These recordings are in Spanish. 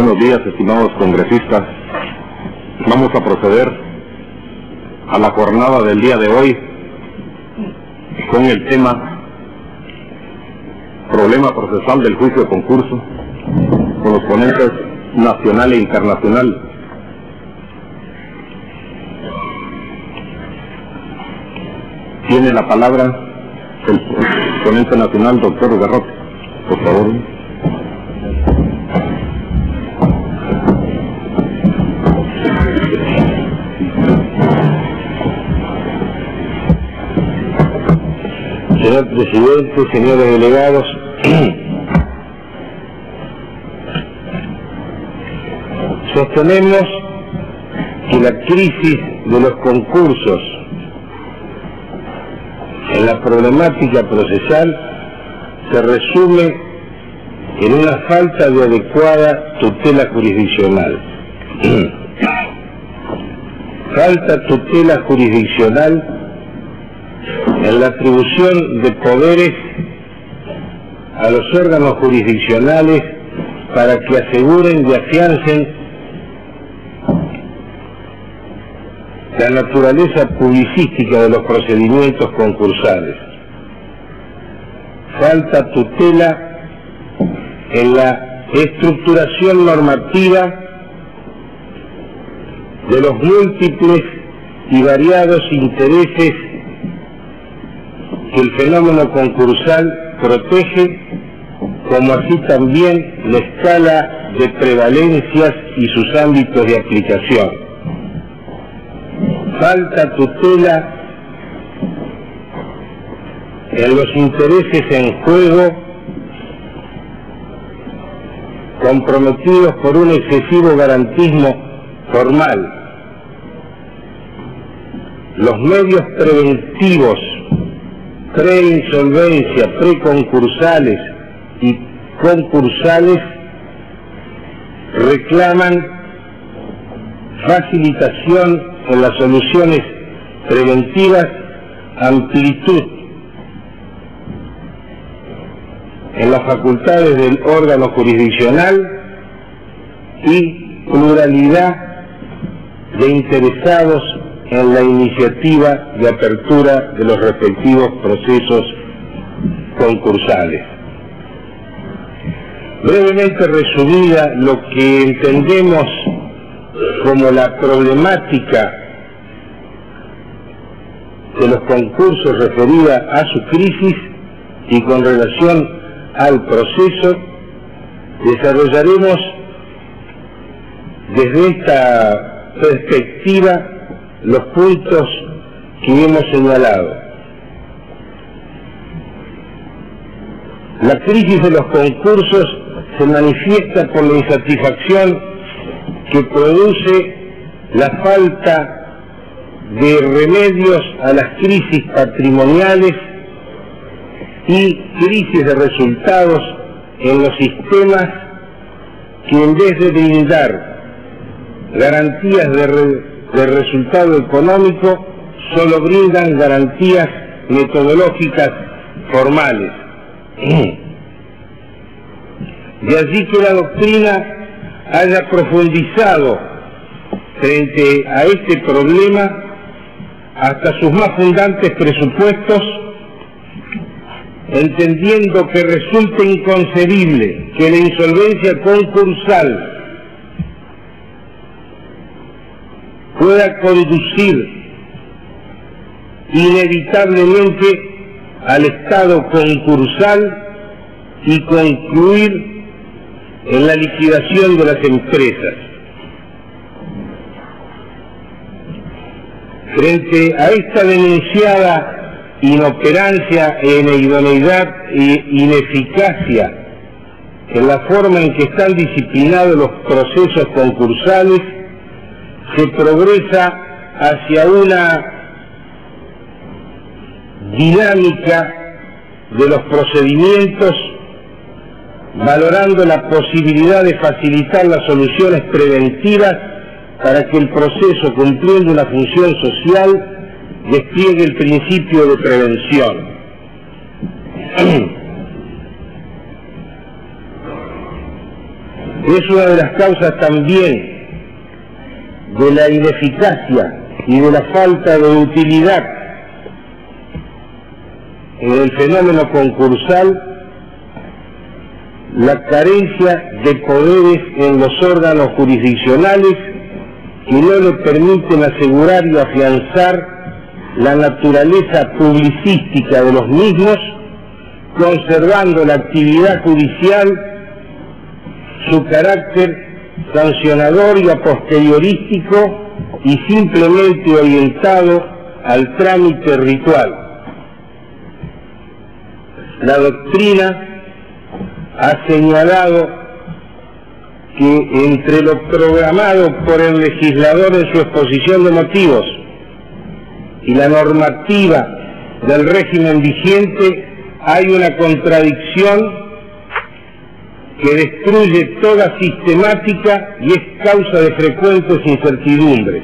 Buenos días, estimados congresistas. Vamos a proceder a la jornada del día de hoy con el tema Problema procesal del juicio de concurso, con los ponentes nacional e internacional. Tiene la palabra el ponente nacional, doctor Garrote, por favor. Señor presidente, señores delegados, sostenemos que la crisis de los concursos en la problemática procesal se resume en una falta de adecuada tutela jurisdiccional. Falta tutela jurisdiccional en la atribución de poderes a los órganos jurisdiccionales para que aseguren y afiancen la naturaleza publicística de los procedimientos concursales. Falta tutela en la estructuración normativa de los múltiples y variados intereses que el fenómeno concursal protege, como así también la escala de prevalencias y sus ámbitos de aplicación. Falta tutela en los intereses en juego comprometidos por un excesivo garantismo formal. Los medios preventivos, preinsolvencia, preconcursales y concursales reclaman facilitación en las soluciones preventivas, amplitud en las facultades del órgano jurisdiccional y pluralidad de interesados en la iniciativa de apertura de los respectivos procesos concursales. Brevemente resumida, lo que entendemos como la problemática de los concursos referida a su crisis y con relación al proceso, desarrollaremos desde esta perspectiva los puntos que hemos señalado. La crisis de los concursos se manifiesta por la insatisfacción que produce la falta de remedios a las crisis patrimoniales y crisis de resultados en los sistemas que, en vez de brindar garantías de resultado económico, solo brindan garantías metodológicas formales. De allí que la doctrina haya profundizado frente a este problema hasta sus más fundantes presupuestos, entendiendo que resulta inconcebible que la insolvencia concursal pueda conducir inevitablemente al estado concursal y concluir en la liquidación de las empresas. Frente a esta denunciada inoperancia e idoneidad e ineficacia en la forma en que están disciplinados los procesos concursales, se progresa hacia una dinámica de los procedimientos, valorando la posibilidad de facilitar las soluciones preventivas para que el proceso, cumpliendo una función social, despliegue el principio de prevención. Es una de las causas también de la ineficacia y de la falta de utilidad en el fenómeno concursal, la carencia de poderes en los órganos jurisdiccionales que no le permiten asegurar y afianzar la naturaleza publicística de los mismos, conservando la actividad judicial su carácter sancionador y a posteriorístico y simplemente orientado al trámite ritual. La doctrina ha señalado que entre lo programado por el legislador en su exposición de motivos y la normativa del régimen vigente hay una contradicción que destruye toda sistemática y es causa de frecuentes incertidumbres.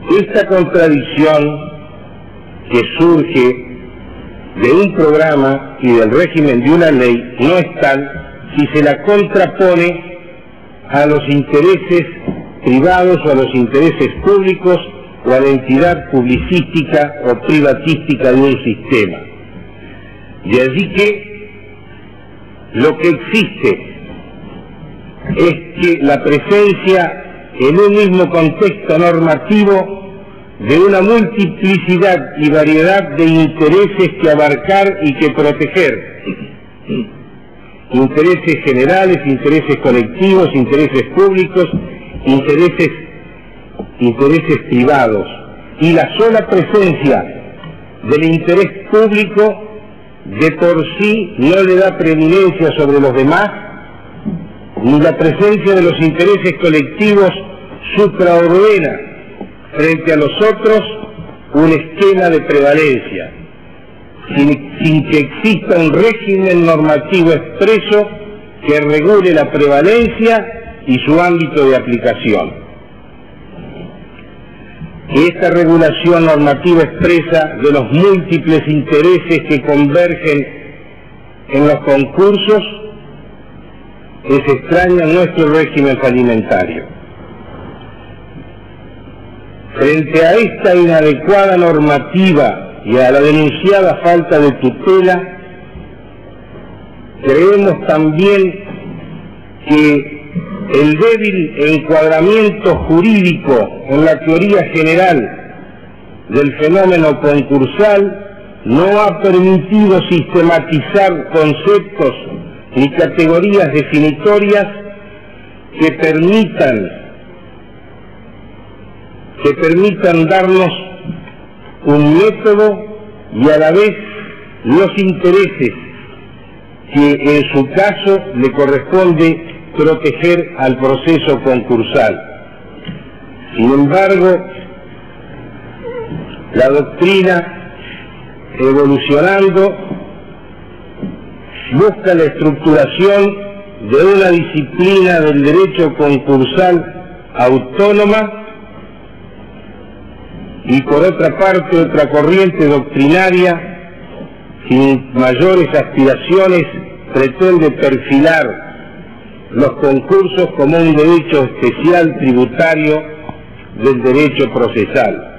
Esta contradicción que surge de un programa y del régimen de una ley no es tal si se la contrapone a los intereses privados o a los intereses públicos o a la entidad publicística o privatística de un sistema. De allí que lo que existe es que la presencia en un mismo contexto normativo de una multiplicidad y variedad de intereses que abarcar y que proteger. Intereses generales, intereses colectivos, intereses públicos, intereses privados. Y la sola presencia del interés público de por sí no le da preeminencia sobre los demás, ni la presencia de los intereses colectivos supraordena frente a los otros un esquema de prevalencia, sin que exista un régimen normativo expreso que regule la prevalencia y su ámbito de aplicación. Esta regulación normativa expresa de los múltiples intereses que convergen en los concursos es extraña en nuestro régimen falimentario. Frente a esta inadecuada normativa y a la denunciada falta de tutela, creemos también que el débil encuadramiento jurídico en la teoría general del fenómeno concursal no ha permitido sistematizar conceptos ni categorías definitorias que permitan darnos un método y a la vez los intereses que en su caso le corresponde proteger al proceso concursal. Sin embargo, la doctrina, evolucionando, busca la estructuración de una disciplina del derecho concursal autónoma y por otra parte otra corriente doctrinaria sin mayores aspiraciones pretende perfilar los concursos como un derecho especial tributario del derecho procesal.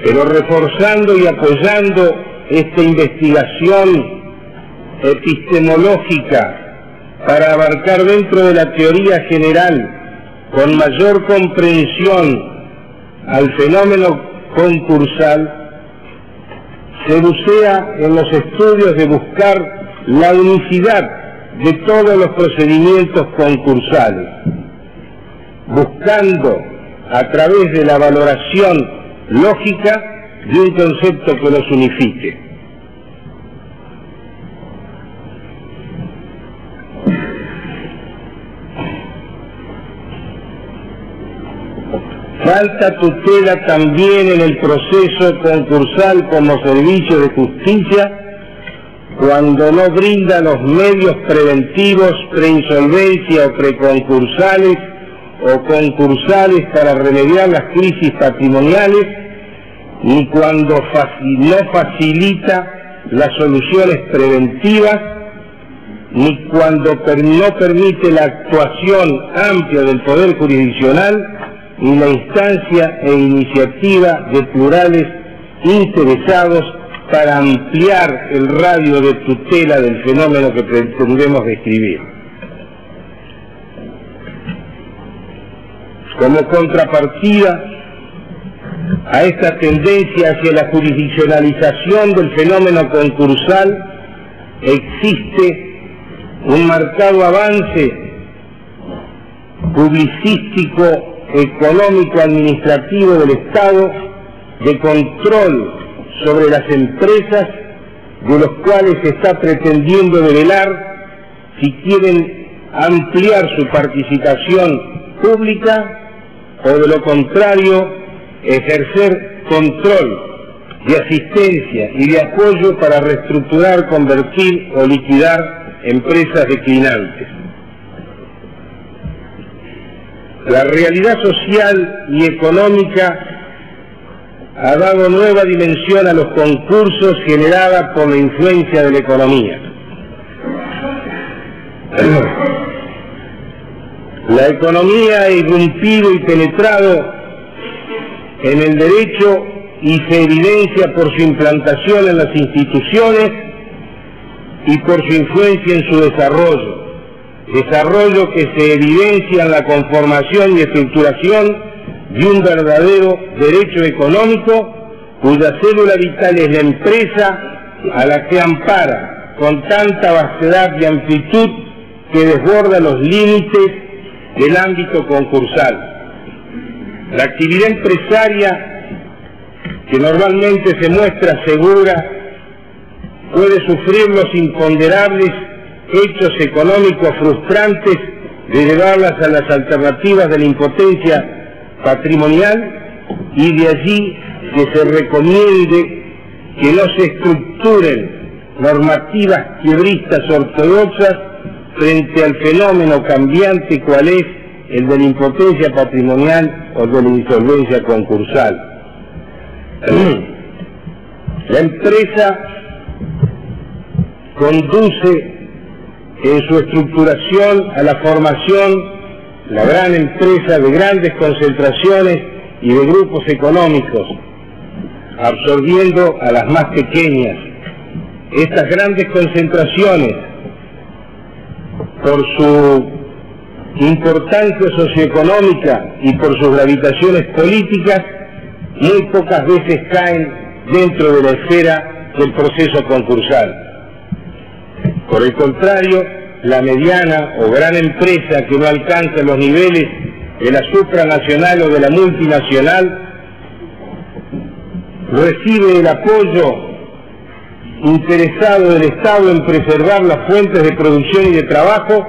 Pero reforzando y apoyando esta investigación epistemológica para abarcar dentro de la teoría general con mayor comprensión al fenómeno concursal, se bucea en los estudios de buscar la unicidad de todos los procedimientos concursales, buscando a través de la valoración lógica de un concepto que los unifique. Falta tutela también en el proceso concursal como servicio de justicia cuando no brinda los medios preventivos, preinsolvencia o preconcursales o concursales para remediar las crisis patrimoniales, ni cuando no facilita las soluciones preventivas, ni cuando no permite la actuación amplia del Poder Jurisdiccional, ni la instancia e iniciativa de plurales interesados para ampliar el radio de tutela del fenómeno que pretendemos describir. Como contrapartida a esta tendencia hacia la jurisdiccionalización del fenómeno concursal, existe un marcado avance publicístico, económico, administrativo del Estado de control sobre las empresas, de los cuales se está pretendiendo develar si quieren ampliar su participación pública o, de lo contrario, ejercer control de asistencia y de apoyo para reestructurar, convertir o liquidar empresas declinantes. La realidad social y económica ha dado nueva dimensión a los concursos generada por la influencia de la economía. La economía ha irrumpido y penetrado en el derecho y se evidencia por su implantación en las instituciones y por su influencia en su desarrollo que se evidencia en la conformación y estructuración de un verdadero derecho económico cuya célula vital es la empresa, a la que ampara con tanta vastedad y amplitud que desborda los límites del ámbito concursal. La actividad empresaria, que normalmente se muestra segura, puede sufrir los imponderables hechos económicos frustrantes de llevarlas a las alternativas de la impotencia patrimonial, y de allí que se recomiende que no se estructuren normativas quiebristas ortodoxas frente al fenómeno cambiante cual es el de la impotencia patrimonial o de la insolvencia concursal. La empresa conduce en su estructuración a la formación, la gran empresa, de grandes concentraciones y de grupos económicos, absorbiendo a las más pequeñas. Estas grandes concentraciones, por su importancia socioeconómica y por sus gravitaciones políticas, muy pocas veces caen dentro de la esfera del proceso concursal. Por el contrario, la mediana o gran empresa que no alcanza los niveles de la supranacional o de la multinacional recibe el apoyo interesado del Estado en preservar las fuentes de producción y de trabajo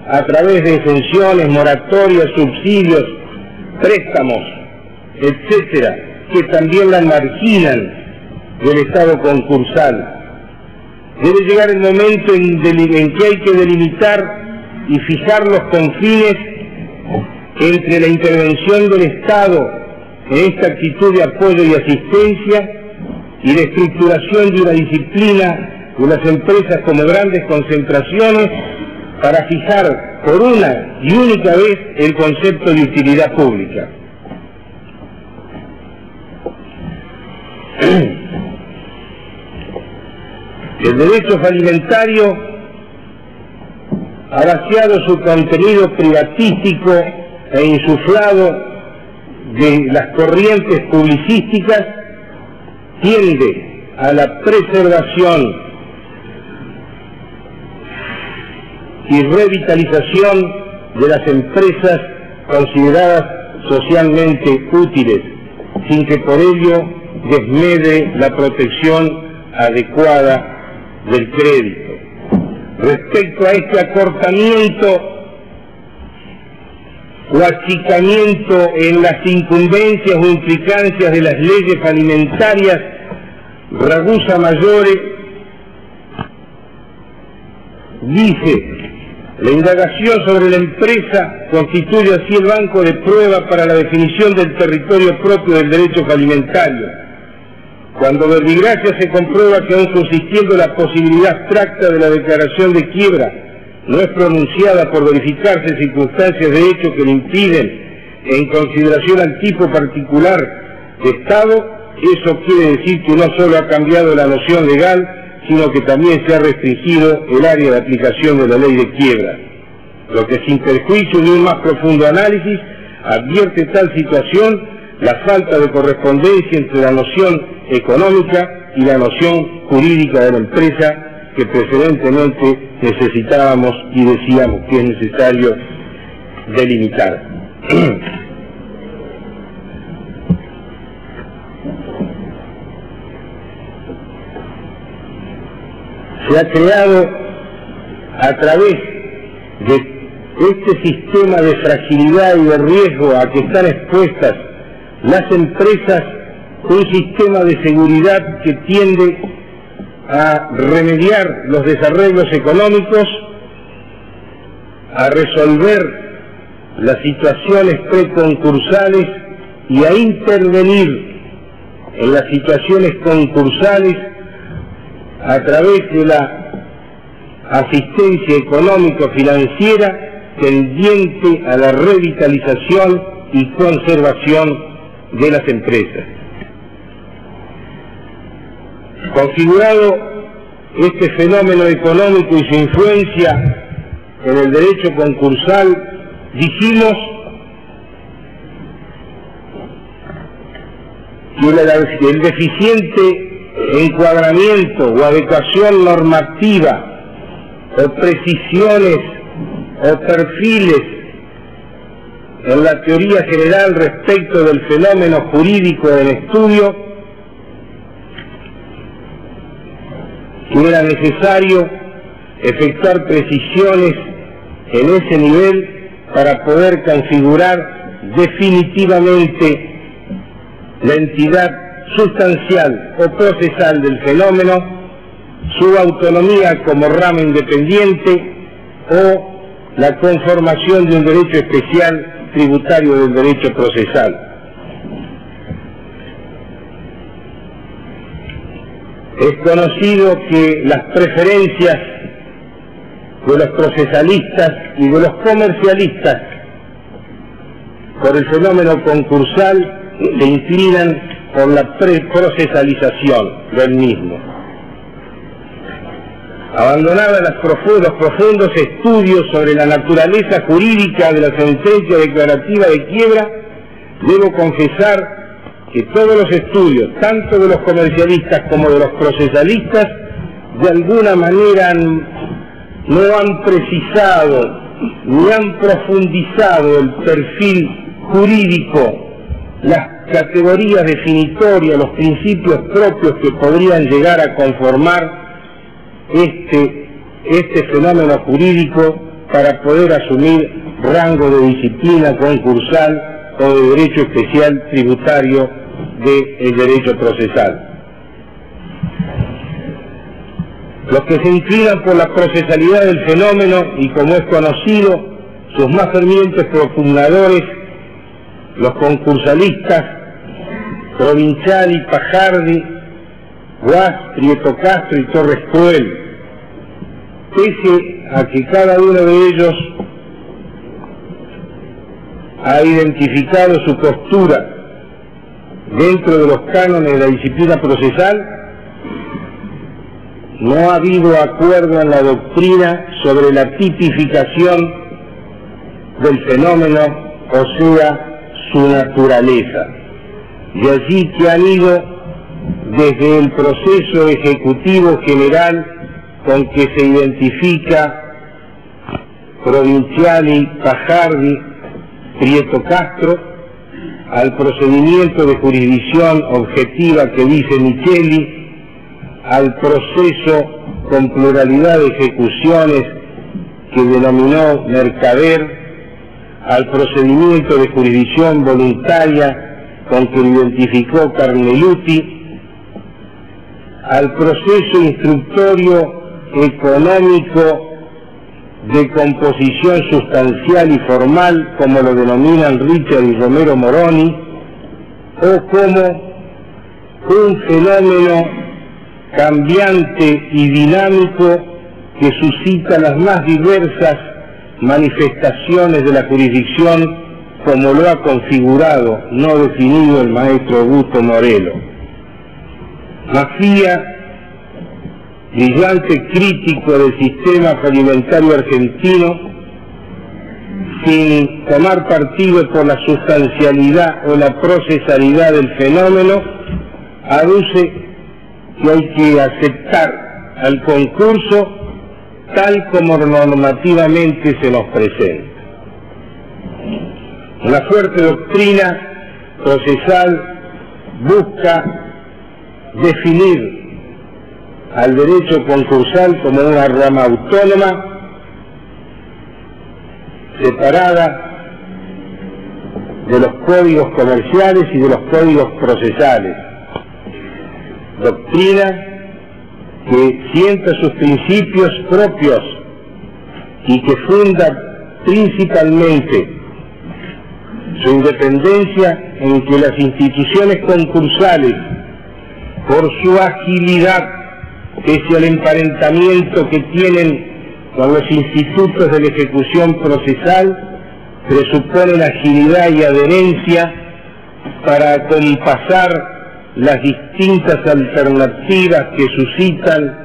a través de exenciones, moratorias, subsidios, préstamos, etcétera, que también la marginan del Estado concursal. Debe llegar el momento en que hay que delimitar y fijar los confines entre la intervención del Estado en esta actitud de apoyo y asistencia y la estructuración de una disciplina de las empresas como grandes concentraciones para fijar por una y única vez el concepto de utilidad pública. El derecho falimentario ha vaciado su contenido privatístico e insuflado de las corrientes publicísticas, tiende a la preservación y revitalización de las empresas consideradas socialmente útiles, sin que por ello desmedre la protección adecuada del crédito. Respecto a este acortamiento o achicamiento en las incumbencias o implicancias de las leyes alimentarias, Ragusa Mayore dice: la indagación sobre la empresa constituye así el banco de prueba para la definición del territorio propio del derecho alimentario, Cuando verbigracia se comprueba que aún subsistiendo la posibilidad abstracta de la declaración de quiebra, no es pronunciada por verificarse circunstancias de hecho que le impiden, en consideración al tipo particular de Estado, eso quiere decir que no solo ha cambiado la noción legal, sino que también se ha restringido el área de aplicación de la ley de quiebra. Lo que sin perjuicio de un más profundo análisis advierte tal situación la falta de correspondencia entre la noción económica y la noción jurídica de la empresa que precedentemente necesitábamos y decíamos que es necesario delimitar. Se ha creado a través de este sistema de fragilidad y de riesgo a que están expuestas las empresas un sistema de seguridad que tiende a remediar los desarreglos económicos, a resolver las situaciones preconcursales y a intervenir en las situaciones concursales a través de la asistencia económico-financiera tendiente a la revitalización y conservación de las empresas. Configurado este fenómeno económico y su influencia en el derecho concursal, dijimos que el deficiente encuadramiento o adecuación normativa o precisiones o perfiles en la teoría general respecto del fenómeno jurídico del estudio, que era necesario efectuar precisiones en ese nivel para poder configurar definitivamente la entidad sustancial o procesal del fenómeno, su autonomía como rama independiente o la conformación de un derecho especial tributario del derecho procesal. Es conocido que las preferencias de los procesalistas y de los comercialistas por el fenómeno concursal se inclinan por la procesalización del mismo. Abandonados los profundos estudios sobre la naturaleza jurídica de la sentencia declarativa de quiebra, debo confesar que todos los estudios, tanto de los comercialistas como de los procesalistas, de alguna manera no han precisado ni han profundizado el perfil jurídico, las categorías definitorias, los principios propios que podrían llegar a conformar este fenómeno jurídico para poder asumir rango de disciplina concursal o de derecho especial tributario del derecho procesal. Los que se inclinan por la procesalidad del fenómeno y, como es conocido, sus más fervientes propugnadores, los concursalistas Provinciali, Pajardi, Guas, Prieto Castro y Torres Cruel, pese a que cada uno de ellos ha identificado su postura dentro de los cánones de la disciplina procesal, no ha habido acuerdo en la doctrina sobre la tipificación del fenómeno, o sea, su naturaleza. De allí que han ido desde el proceso ejecutivo general con que se identifica Provinciali, Pajardi, Prieto Castro, al procedimiento de jurisdicción objetiva que dice Micheli, al proceso con pluralidad de ejecuciones que denominó Mercader, al procedimiento de jurisdicción voluntaria con que lo identificó Carneluti, al proceso instructorio económico de composición sustancial y formal, como lo denominan Richard y Romero Moroni, o como un fenómeno cambiante y dinámico que suscita las más diversas manifestaciones de la jurisdicción, como lo ha configurado, no definido, el maestro Augusto Morelo. Mafia, brillante crítico del sistema alimentario argentino, sin tomar partido por la sustancialidad o la procesalidad del fenómeno, aduce que hay que aceptar al concurso tal como normativamente se nos presenta. Una fuerte doctrina procesal busca definir al derecho concursal como una rama autónoma, separada de los códigos comerciales y de los códigos procesales. Doctrina que sienta sus principios propios y que funda principalmente su independencia en que las instituciones concursales, por su agilidad, pese al emparentamiento que tienen con los institutos de la ejecución procesal, presuponen agilidad y adherencia para acompasar las distintas alternativas que suscitan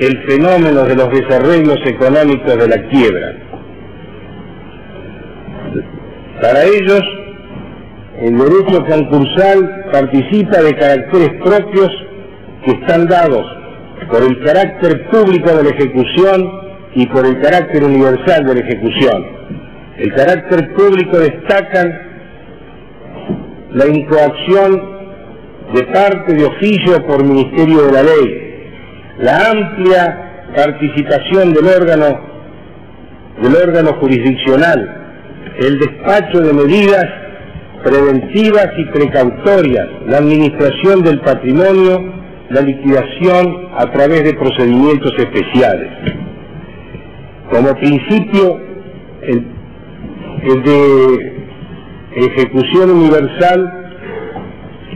el fenómeno de los desarreglos económicos de la quiebra. Para ellos, el derecho concursal participa de caracteres propios que están dados por el carácter público de la ejecución y por el carácter universal de la ejecución. El carácter público destacan la incoacción de parte de oficio por Ministerio de la Ley, la amplia participación del órgano jurisdiccional, el despacho de medidas preventivas y precautorias, la administración del patrimonio, la liquidación a través de procedimientos especiales. Como principio, el de ejecución universal,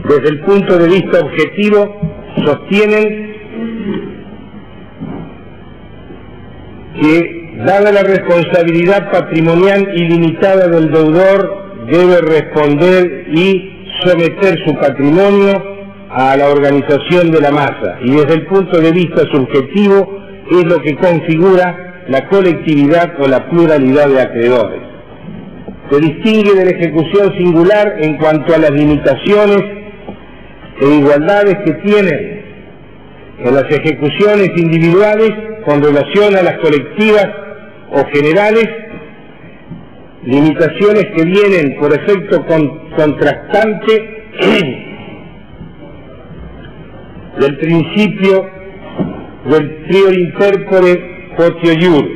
desde el punto de vista objetivo, sostienen que, dada la responsabilidad patrimonial ilimitada del deudor, debe responder y someter su patrimonio a la organización de la masa, y desde el punto de vista subjetivo es lo que configura la colectividad o la pluralidad de acreedores. Se distingue de la ejecución singular en cuanto a las limitaciones e igualdades que tienen en las ejecuciones individuales con relación a las colectivas o generales, limitaciones que vienen por efecto contrastante del principio del prior interpore quotio iure.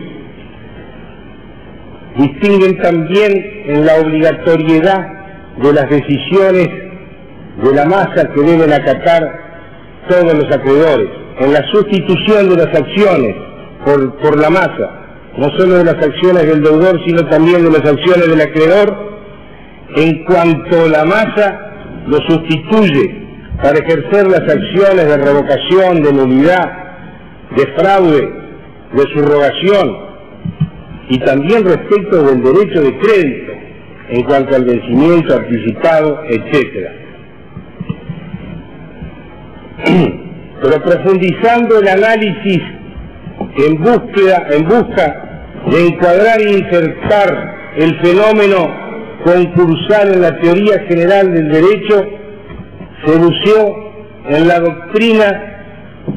Distinguen también en la obligatoriedad de las decisiones de la masa que deben acatar todos los acreedores, en la sustitución de las acciones por la masa, no solo de las acciones del deudor, sino también de las acciones del acreedor, en cuanto la masa lo sustituye para ejercer las acciones de revocación, de nulidad, de fraude, de subrogación, y también respecto del derecho de crédito, en cuanto al vencimiento anticipado, etc. Pero profundizando el análisis en busca de encuadrar e insertar el fenómeno concursal en la teoría general del derecho, se lució en la doctrina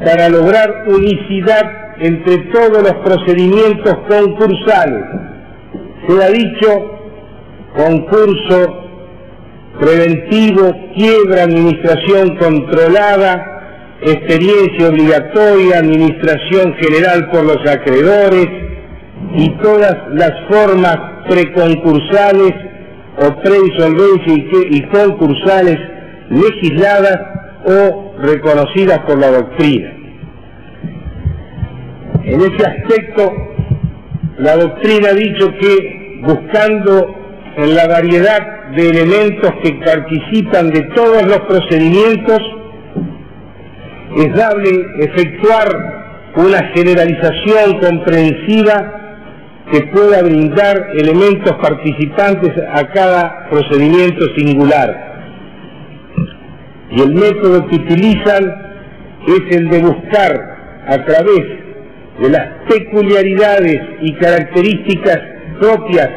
para lograr unicidad entre todos los procedimientos concursales. Se ha dicho concurso preventivo, quiebra, administración controlada, experiencia obligatoria, administración general por los acreedores y todas las formas preconcursales o preinsolvencia y concursales legisladas o reconocidas por la doctrina. En ese aspecto, la doctrina ha dicho que, buscando en la variedad de elementos que participan de todos los procedimientos, es dable efectuar una generalización comprensiva que pueda brindar elementos participantes a cada procedimiento singular. Y el método que utilizan es el de buscar, a través de las peculiaridades y características propias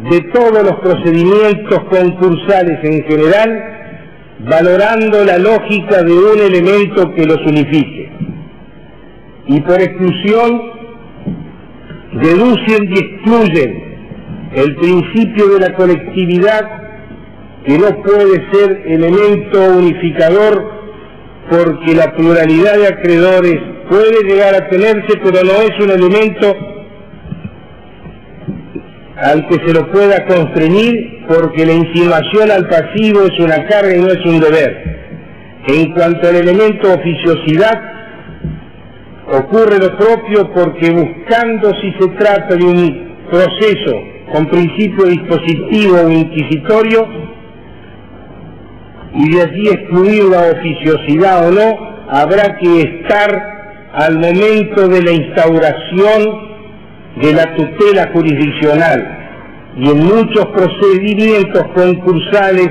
de todos los procedimientos concursales en general, valorando la lógica de un elemento que los unifique. Y por exclusión, deducen y excluyen el principio de la colectividad, que no puede ser elemento unificador porque la pluralidad de acreedores puede llegar a tenerse, pero no es un elemento al que se lo pueda constreñir, porque la insinuación al pasivo es una carga y no es un deber. En cuanto al elemento oficiosidad, ocurre lo propio, porque buscando si se trata de un proceso con principio dispositivo o inquisitorio, y de allí excluir la oficiosidad o no, habrá que estar al momento de la instauración de la tutela jurisdiccional, y en muchos procedimientos concursales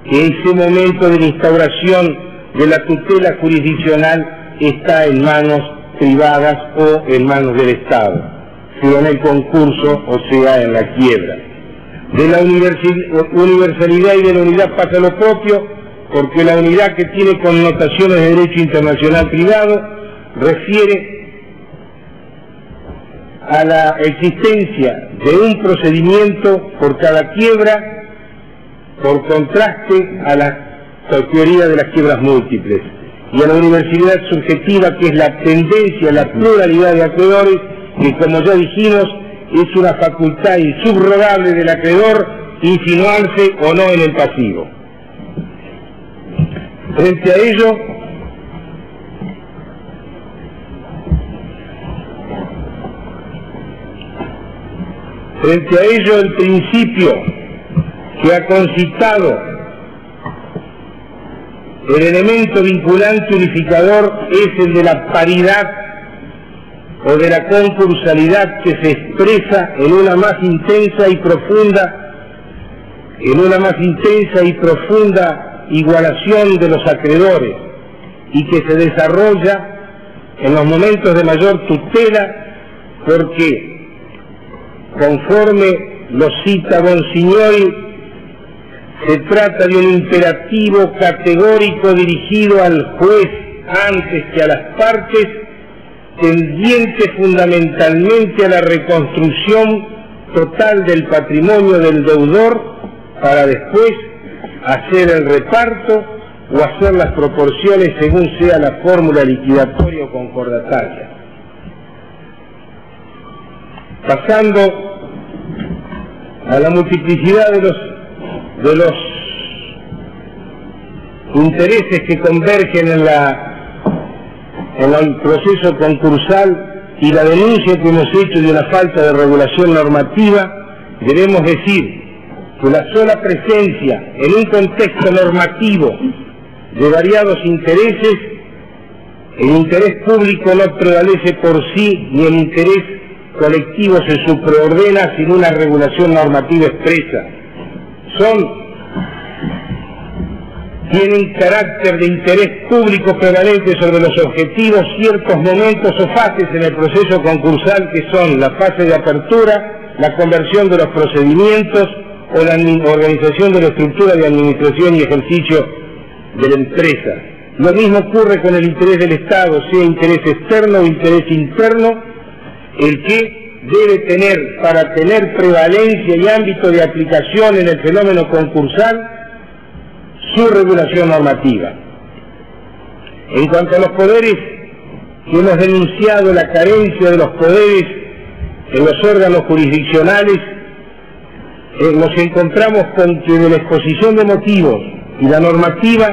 ese momento de la instauración de la tutela jurisdiccional está en manos privadas o en manos del Estado, sea en el concurso o sea en la quiebra. De la universalidad y de la unidad pasa lo propio, porque la unidad, que tiene connotaciones de derecho internacional privado, refiere a la existencia de un procedimiento por cada quiebra, por contraste a la teoría de las quiebras múltiples, y a la universalidad subjetiva, que es la tendencia a la pluralidad de acreedores, que, como ya dijimos, es una facultad insubrogable del acreedor insinuarse o no en el pasivo. Frente a ello, el principio que ha concitado el elemento vinculante unificador es el de la paridad o de la concursalidad, que se expresa en una más intensa y profunda igualación de los acreedores, y que se desarrolla en los momentos de mayor tutela, porque, conforme lo cita Bonsignori, se trata de un imperativo categórico dirigido al juez antes que a las partes, tendiente fundamentalmente a la reconstrucción total del patrimonio del deudor, para después hacer el reparto o hacer las proporciones según sea la fórmula liquidatoria o concordataria. Pasando a la multiplicidad de los intereses que convergen en el proceso concursal y la denuncia que hemos hecho de una falta de regulación normativa, debemos decir que la sola presencia en un contexto normativo de variados intereses, el interés público no prevalece por sí, ni el interés colectivo se supraordena sin una regulación normativa expresa. Tienen carácter de interés público prevalente sobre los objetivos ciertos momentos o fases en el proceso concursal, que son la fase de apertura, la conversión de los procedimientos o la organización de la estructura de administración y ejercicio de la empresa. Lo mismo ocurre con el interés del Estado, sea interés externo o interés interno, el que debe tener, para tener prevalencia y ámbito de aplicación en el fenómeno concursal, su regulación normativa. En cuanto a los poderes, que hemos denunciado la carencia de los poderes en los órganos jurisdiccionales, nos encontramos con que de la exposición de motivos y la normativa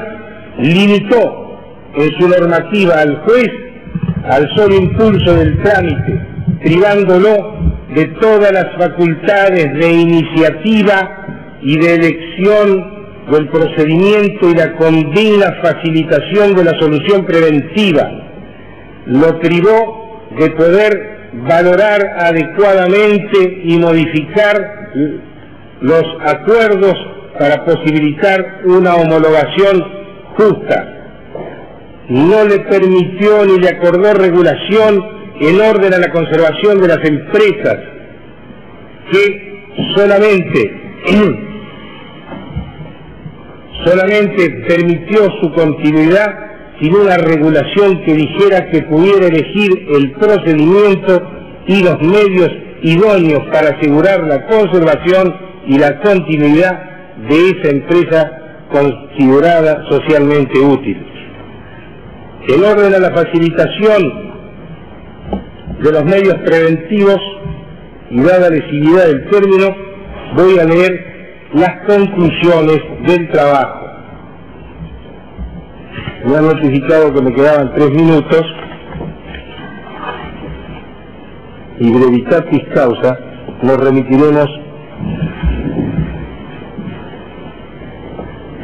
limitó en su normativa al juez al solo impulso del trámite, privándolo de todas las facultades de iniciativa y de elección del procedimiento y la condigna facilitación de la solución preventiva, lo privó de poder valorar adecuadamente y modificar los acuerdos para posibilitar una homologación justa. No le permitió ni le acordó regulación en orden a la conservación de las empresas, que solamente permitió su continuidad sin una regulación que dijera que pudiera elegir el procedimiento y los medios idóneos para asegurar la conservación y la continuidad de esa empresa considerada socialmente útil. En orden a la facilitación de los medios preventivos y dada la lesividad del término, voy a leer las conclusiones del trabajo. Me han notificado que me quedaban 3 minutos y brevitatis causa nos remitiremos.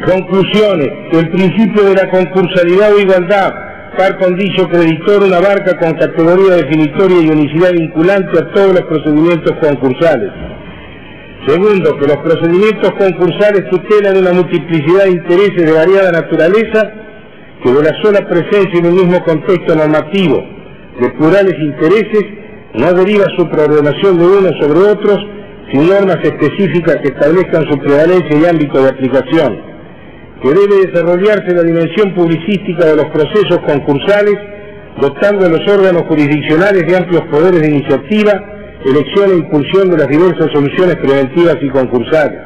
Conclusiones. El principio de la concursalidad o igualdad, par condicio creditor, una barca con categoría definitoria y unicidad vinculante a todos los procedimientos concursales. Segundo, que los procedimientos concursales tutelan una multiplicidad de intereses de variada naturaleza, que de la sola presencia en un mismo contexto normativo de plurales intereses no deriva su preordenación de unos sobre otros sin normas específicas que establezcan su prevalencia y ámbito de aplicación, que debe desarrollarse la dimensión publicística de los procesos concursales, dotando a los órganos jurisdiccionales de amplios poderes de iniciativa, elección e impulsión de las diversas soluciones preventivas y concursales.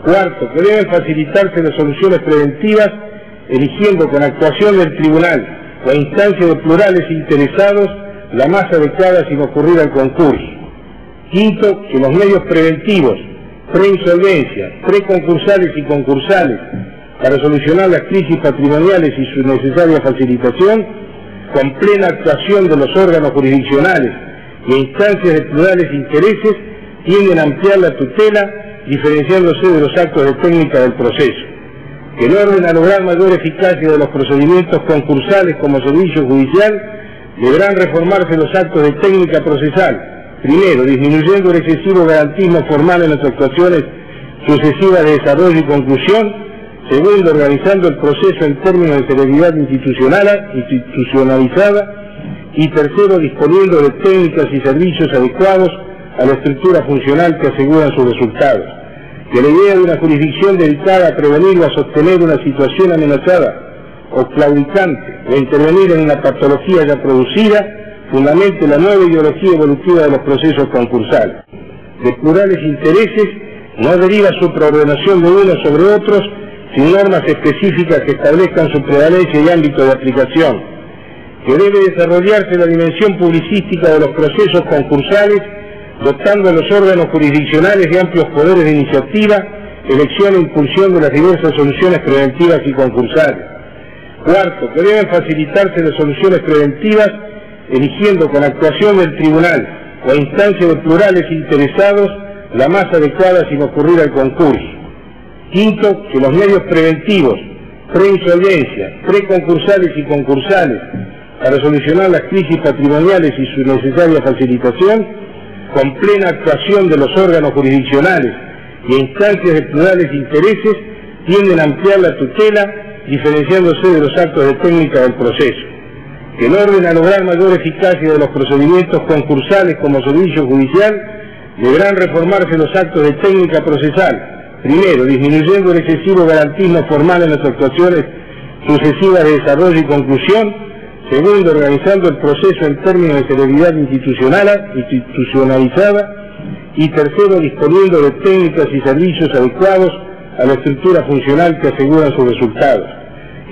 Cuarto, que deben facilitarse las soluciones preventivas eligiendo con actuación del tribunal o a instancia de plurales interesados la más adecuada sin ocurrir al concurso. Quinto, que los medios preventivos, preinsolvencia, preconcursales y concursales para solucionar las crisis patrimoniales y su necesaria facilitación, con plena actuación de los órganos jurisdiccionales y a instancias de plurales intereses, tienden a ampliar la tutela, diferenciándose de los actos de técnica del proceso. Que en orden a lograr mayor eficacia de los procedimientos concursales como servicio judicial, deberán reformarse los actos de técnica procesal. Primero, disminuyendo el excesivo garantismo formal en las actuaciones sucesivas de desarrollo y conclusión. Segundo, organizando el proceso en términos de celeridad institucionalizada. Y tercero, disponiendo de técnicas y servicios adecuados a la estructura funcional que aseguran sus resultados. Que la idea de una jurisdicción dedicada a prevenir o a sostener una situación amenazada o claudicante o intervenir en una patología ya producida, fundamente la nueva ideología evolutiva de los procesos concursales. De plurales intereses no deriva su preordenación de unos sobre otros sin normas específicas que establezcan su prevalencia y ámbito de aplicación. Que debe desarrollarse la dimensión publicística de los procesos concursales, dotando a los órganos jurisdiccionales de amplios poderes de iniciativa, elección e impulsión de las diversas soluciones preventivas y concursales. Cuarto, que deben facilitarse las soluciones preventivas, eligiendo con actuación del tribunal o a instancia de plurales interesados la más adecuada sin ocurrir al concurso. Quinto, que los medios preventivos, preinsolvencia, preconcursales y concursales, para solucionar las crisis patrimoniales y su necesaria facilitación, con plena actuación de los órganos jurisdiccionales y a instancias de plurales intereses, tienden a ampliar la tutela, diferenciándose de los actos de técnica del proceso. Que en orden a lograr mayor eficacia de los procedimientos concursales como servicio judicial, deberán reformarse los actos de técnica procesal. Primero, disminuyendo el excesivo garantismo formal en las actuaciones sucesivas de desarrollo y conclusión. Segundo, organizando el proceso en términos de celeridad institucionalizada. Y tercero, disponiendo de técnicas y servicios adecuados a la estructura funcional que aseguran sus resultados.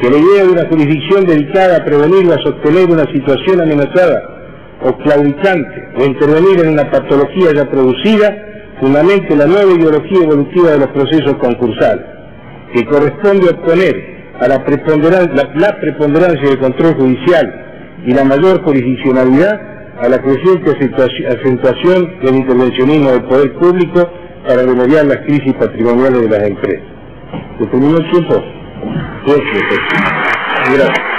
Que la idea de una jurisdicción dedicada a prevenir o a sostener una situación amenazada o claudicante o intervenir en una patología ya producida, fundamente la nueva ideología evolutiva de los procesos concursales. Que corresponde obtener a la preponderancia del control judicial y la mayor jurisdiccionalidad a la creciente acentuación del intervencionismo del poder público para remediar las crisis patrimoniales de las empresas. ¿Se terminó el tiempo? Gracias.